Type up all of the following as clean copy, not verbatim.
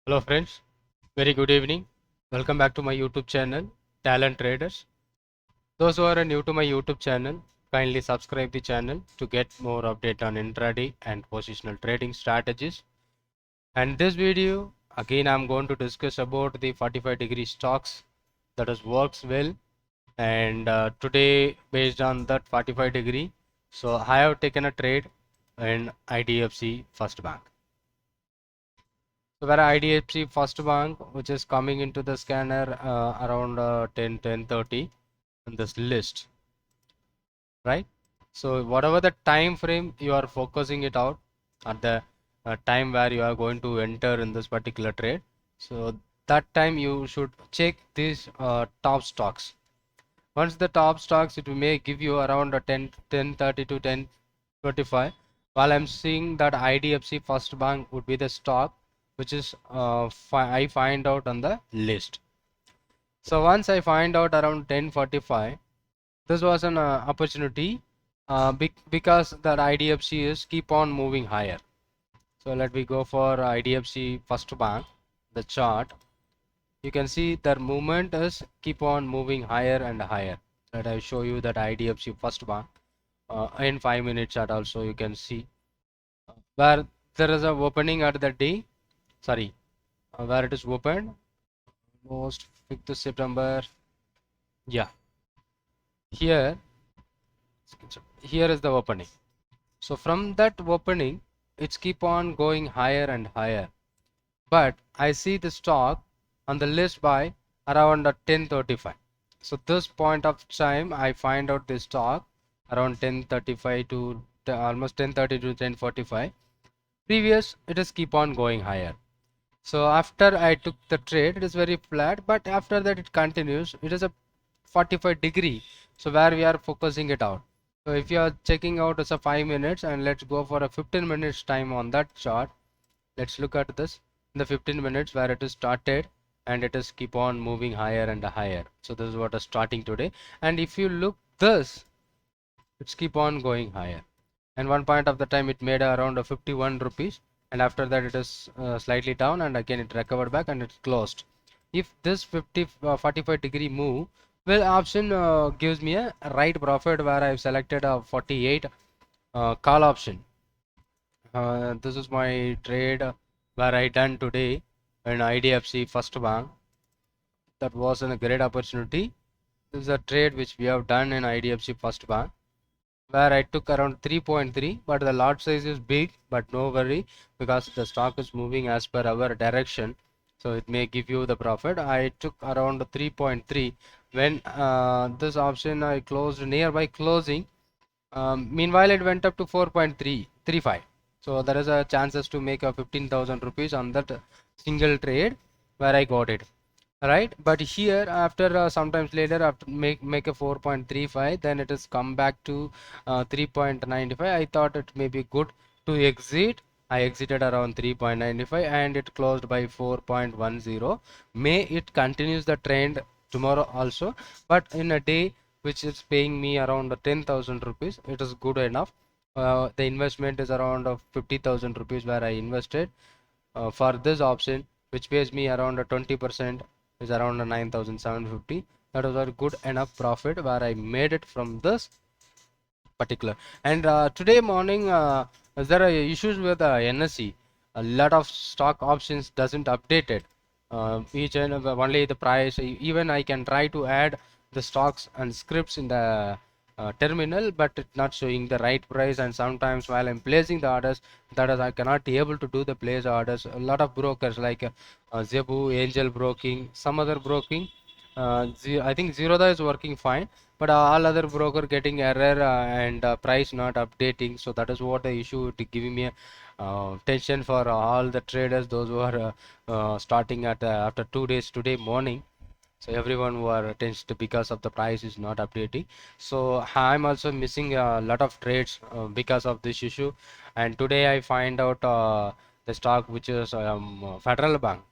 Hello friends, very good evening. Welcome back to my YouTube channel, Talent Traders. Those who are new to my YouTube channel, kindly subscribe the channel to get more update on intraday and positional trading strategies. And this video, again I'm going to discuss about the 45-degree stocks that has works well. And today, based on that 45-degree, so I have taken a trade in IDFC First Bank. So where IDFC First Bank, which is coming into the scanner around 10:30 in this list, right? So whatever the time frame you are focusing it out at the time where you are going to enter in this particular trade, so that time you should check these top stocks. Once the top stocks, it may give you around a 10:30 to 10:25. While I'm seeing that IDFC First Bank would be the stock which is I find out on the list. So once I find out around 10:45, this was an opportunity because that IDFC is keep on moving higher. So let me go for IDFC First Bank, the chart. You can see their movement is keep on moving higher and higher. Let I show you that IDFC First Bank in 5-minute chart also you can see where there is a opening at the day, sorry, where it is opened most 5th September. Yeah, here is the opening. So from that opening it's keep on going higher and higher, but I see the stock on the list by around 10:35. So this point of time I find out the stock around 10:35 to almost 10:30 to 10:45. Previous it is keep on going higher. So after I took the trade, it is very flat, but after that it continues. It is a 45-degree, so where we are focusing it out. So if you are checking out as a 5 minutes, and let's go for a 15 minutes time on that chart. Let's look at this in the 15 minutes where it is started and it is keep on moving higher and higher. So this is what is starting today, and if you look this, it's keep on going higher, and one point of the time it made around 51 rupees, and after that it is slightly down, and again it recovered back and it's closed. If this 45-degree move, well, option gives me a right profit where I've selected a 48 call option. This is my trade where I done today in IDFC First Bank. That was a great opportunity. This is a trade which we have done in IDFC First Bank, where I took around 3.3, but the lot size is big, but no worry because the stock is moving as per our direction, so it may give you the profit. I took around 3.3 when this option I closed nearby closing. Meanwhile it went up to 4.335, so there is a chances to make a 15,000 rupees on that single trade where I got it, right? But here after sometimes later after make a 4.35, then it has come back to 3.95. I thought it may be good to exit. I exited around 3.95 and it closed by 4.10. May it continues the trend tomorrow also, but in a day which is paying me around 10,000 rupees, it is good enough. The investment is around 50,000 rupees where I invested for this option, which pays me around 20%, is around 9,750. That was a good enough profit where I made it from this particular. And today morning there are issues with NSE. A lot of stock options doesn't update it. Each and only the price. Even I can try to add the stocks and scripts in the terminal, but it's not showing the right price. And sometimes while I'm placing the orders, that is I cannot be able to do the place orders. A lot of brokers like Zebu, Angel Broking, some other broking. I think Zerodha is working fine, but all other broker getting error and price not updating. So that is what the issue to giving me tension for all the traders, those who are starting at after 2 days today morning. So everyone who are tensed because of the price is not updating. So I'm also missing a lot of trades because of this issue. And today I find out the stock which is Federal Bank.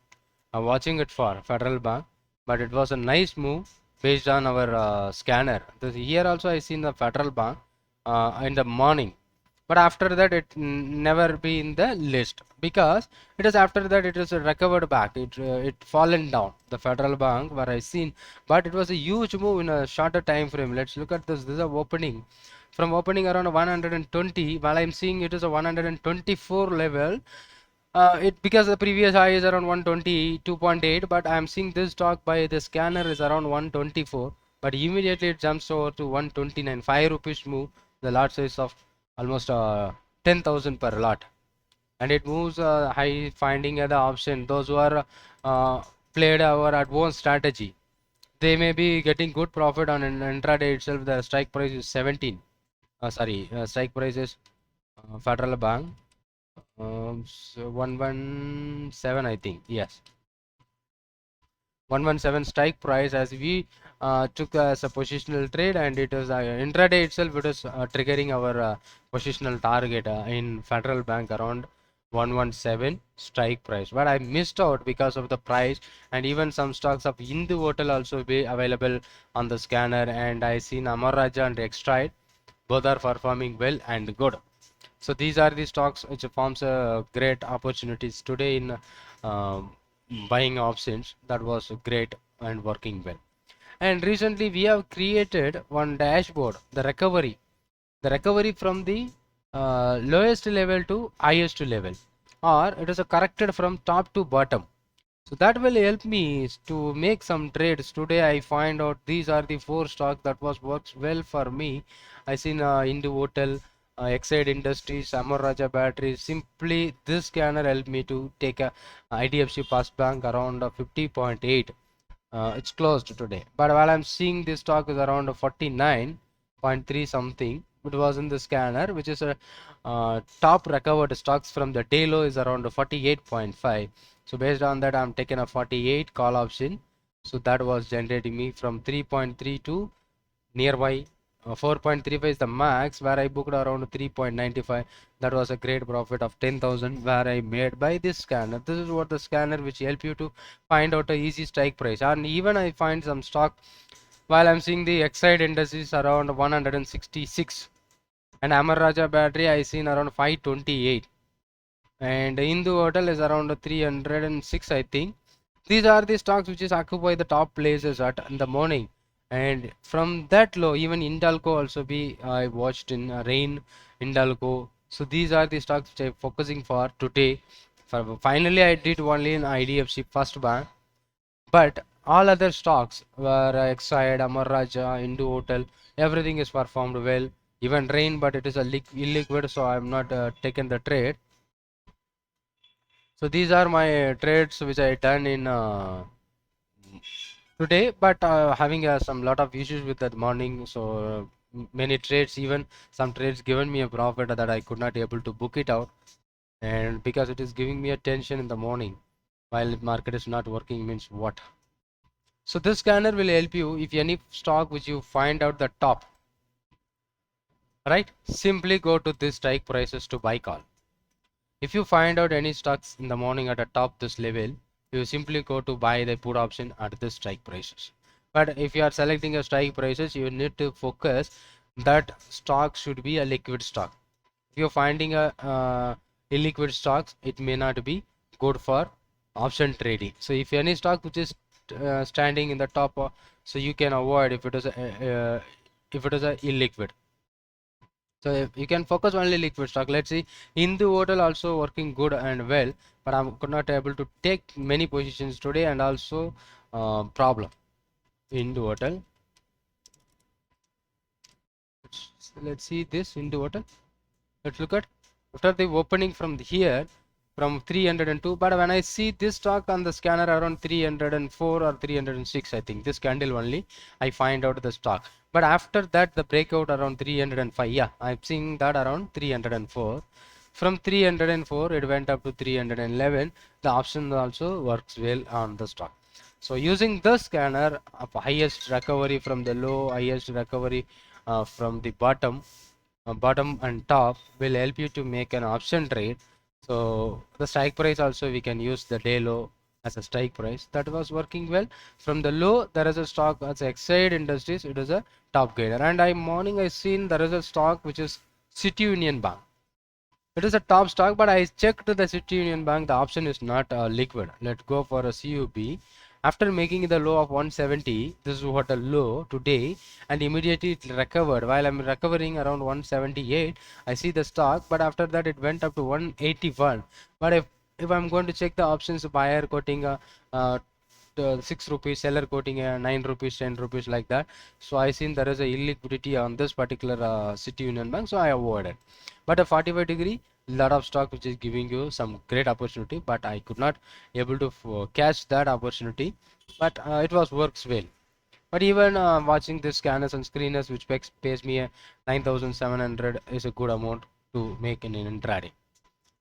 I'm watching it for Federal Bank, but it was a nice move based on our scanner. Here also I seen the Federal Bank in the morning, but after that it never be in the list, because it is after that it is recovered back, it fallen down the Federal Bank where I seen, but it was a huge move in a shorter time frame. Let's look at this. This is a opening from opening around 120, while I'm seeing it is a 124 level. It because the previous high is around 122.8, but I'm seeing this stock by the scanner is around 124, but immediately it jumps over to 129, 5 rupees move, the lot size of almost 10,000 per lot, and it moves high, finding the option. Those who are played our advanced strategy, they may be getting good profit on an intraday itself. The strike price is 17. Strike price is Federal Bank. So 117, I think. Yes, 117 strike price, as we took as a positional trade, and it is intraday itself. It is triggering our positional target in Federal Bank around 117 strike price. But I missed out because of the price, and even some stocks of Hindu Hotel also be available on the scanner, and I seen Amar Raja and Extrade, both are performing well and good. So these are the stocks which forms a great opportunities today in buying options. That was great and working well. And recently we have created one dashboard, the recovery from the lowest level to highest level, or it is a corrected from top to bottom. So that will help me to make some trades. Today I find out these are the 4 stocks that was works well for me. I seen Hindu Hotel, Exide Industries, Amar Raja Batteries. Simply this scanner helped me to take a IDFC First Bank around 50.8. It's closed today, but while I'm seeing this stock is around 49.3 something. It was in the scanner, which is a top recovered stocks from the day low is around 48.5. So based on that, I'm taking a 48 call option. So that was generating me from 3.3 to nearby 4.35 is the max, where I booked around 3.95. That was a great profit of 10,000 where I made by this scanner. This is what the scanner which help you to find out a easy strike price. And even I find some stock while I'm seeing the Exide indices around 166, and Amar Raja battery I seen around 528, and Hindu Hotel is around 306, I think. These are the stocks which is occupy the top places at in the morning, and from that low even Indalco also be I watched in rain Indalco. So these are the stocks which I'm focusing for today. Finally I did only in IDFC First Bank, but all other stocks were Exide, Amar Raja, Hindu Hotel, everything is performed well. Even rain, but it is a illiquid, so I'm not taken the trade. So these are my trades which I done in today, but having some lot of issues with that morning. So many trades, even some trades given me a profit that I could not able to book it out, and because it is giving me a tension in the morning while market is not working means what. So this scanner will help you if any stock which you find out the top, right? Simply go to this strike prices to buy call. If you find out any stocks in the morning at the top this level, you simply go to buy the put option at this strike prices. But if you are selecting a strike prices, you need to focus that stock should be a liquid stock. If you're finding a illiquid stocks, it may not be good for option trading. So if any stock which is standing in the top, so you can avoid if it is a illiquid. So you can focus only liquid stock. Let's see, Hindu Hotel also working good and well, but I'm not able to take many positions today, and also problem Hindu Hotel. Let's see this Hindu Hotel. Let's look at after the opening from here from 302, but when I see this stock on the scanner around 304 or 306, I think this candle only I find out the stock. But after that the breakout around 305, yeah, I'm seeing that around 304. From 304 it went up to 311. The option also works well on the stock. So using the scanner of highest recovery from the low, highest recovery from the bottom and top will help you to make an option trade. So the strike price also we can use the day low as a strike price. That was working well. From the low there is a stock as Exide Industries, it is a top gainer, and morning I seen there is a stock which is City Union Bank. It is a top stock, but I checked the City Union Bank. The option is not liquid. Let's go for a CUB. After making the low of 170, this is what a low today, and immediately it recovered. While I'm recovering around 178, I see the stock, but after that it went up to 181. But if I'm going to check the options, buyer quoting uh, 6 rupees, seller quoting 9 rupees, 10 rupees, like that. So I seen there is a illiquidity on this particular City Union Bank, so I avoided. But a 45-degree, lot of stock which is giving you some great opportunity, but I could not able to catch that opportunity, but it was works well. But even watching this scanners and screeners which pays me a 9,700 is a good amount to make in intraday.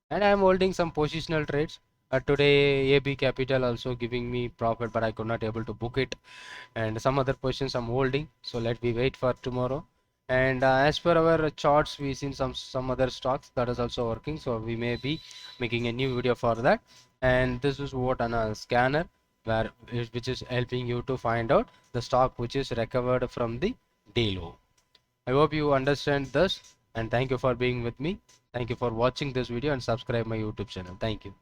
And I am holding some positional trades. Today AB Capital also giving me profit, but I could not able to book it, and some other positions I'm holding. So let me wait for tomorrow. And as per our charts, we seen some other stocks that is also working, so we may be making a new video for that. And this is what on a scanner which is helping you to find out the stock which is recovered from the day low. I hope you understand this, and thank you for being with me. Thank you for watching this video and subscribe my YouTube channel. Thank you.